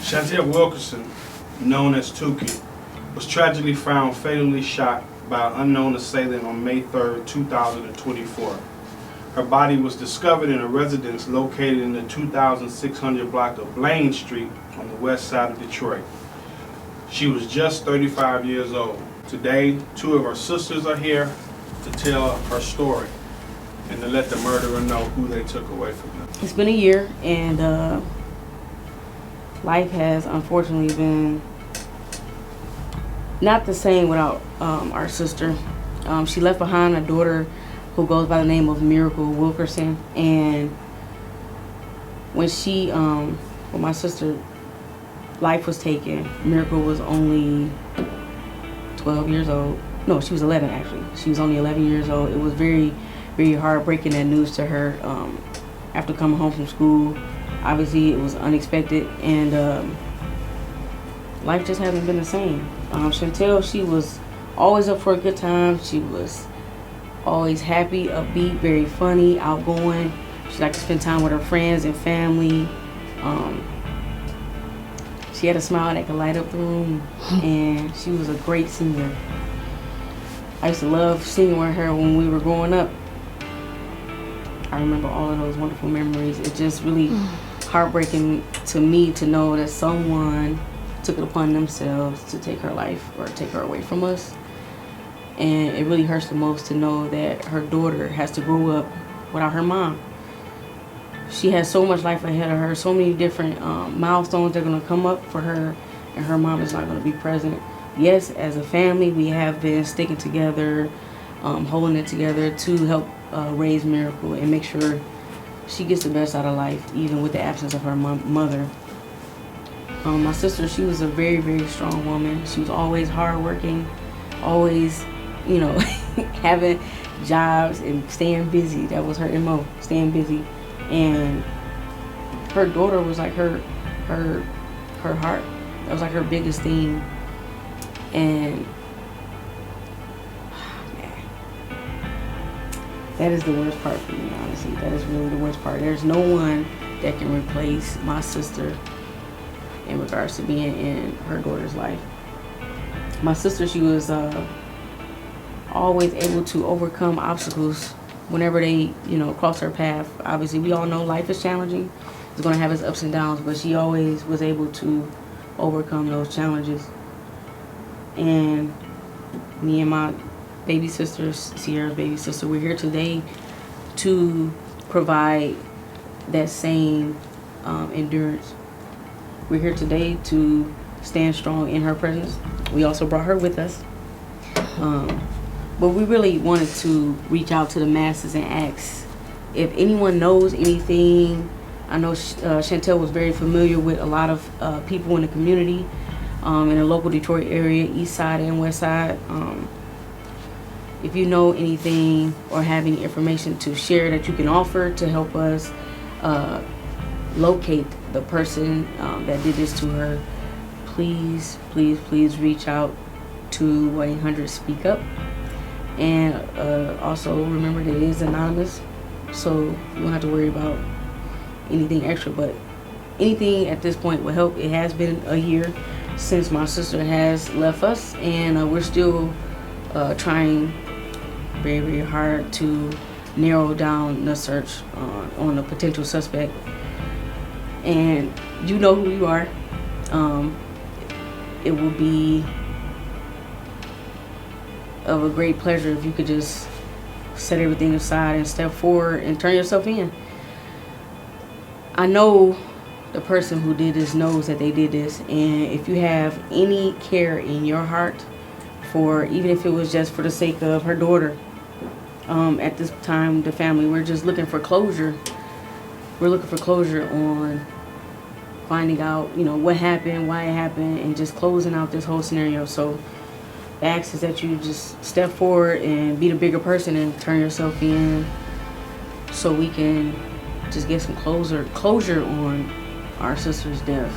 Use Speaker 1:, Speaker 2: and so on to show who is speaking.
Speaker 1: Chantelle Wilkerson, known as Tookie, was tragically found fatally shot by an unknown assailant on May 3, 2024. Her body was discovered in a residence located in the 2600 block of Blaine Street on the west side of Detroit. She was just 35 years old. Today, two of her sisters are here to tell her story and to let the murderer know who they took away from them.
Speaker 2: It's been a year, and life has unfortunately been not the same without our sister. She left behind a daughter who goes by the name of Miracle Wilkerson, and when when my sister life was taken, Miracle was only 12 years old. No, she was 11 actually. She was only 11 years old. It was very, very heartbreaking, that news to her after coming home from school. Obviously, it was unexpected, and life just hasn't been the same. Chantelle, she was always up for a good time. She was always happy, upbeat, very funny, outgoing. She liked to spend time with her friends and family. She had a smile that could light up the room, and she was a great singer. I used to love singing with her when we were growing up. I remember all of those wonderful memories. It's just really heartbreaking to me to know that someone took it upon themselves to take her life or take her away from us. And it really hurts the most to know that her daughter has to grow up without her mom. She has so much life ahead of her, so many different milestones that are going to come up for her, and her mom is not going to be present. Yes, as a family, we have been sticking together, holding it together to help raise Miracle and make sure she gets the best out of life, even with the absence of her mother. My sister, she was a very, very strong woman. She was always hardworking, always, having jobs and staying busy. That was her MO, staying busy. And her daughter was like her heart. That was like her biggest thing. And that is the worst part for me, honestly. That is really the worst part. There's no one that can replace my sister in regards to being in her daughter's life. My sister, she was always able to overcome obstacles whenever they, cross her path. Obviously, we all know life is challenging. It's going to have its ups and downs, but she always was able to overcome those challenges. And me and my baby sister, Sierra's baby sister, we're here today to provide that same endurance. We're here today to stand strong in her presence. We also brought her with us. But we really wanted to reach out to the masses and ask if anyone knows anything. I know Chantelle was very familiar with a lot of people in the community, in the local Detroit area, east side and west side. If you know anything or have any information to share that you can offer to help us locate the person that did this to her, please, please, please reach out to 1-800-SPEAK UP. And also remember that it is anonymous, so you don't have to worry about anything extra, but anything at this point will help. It has been a year since my sister has left us, and we're still trying very, very hard to narrow down the search on a potential suspect. And you know who you are. It will be of a great pleasure if you could just set everything aside and step forward and turn yourself in. I know the person who did this knows that they did this, and if you have any care in your heart for, even if it was just for the sake of her daughter, at this time, the family, we're just looking for closure. We're looking for closure on finding out, what happened, why it happened, and just closing out this whole scenario. So the ask is that you just step forward and be the bigger person and turn yourself in, so we can just get some closure on our sister's death.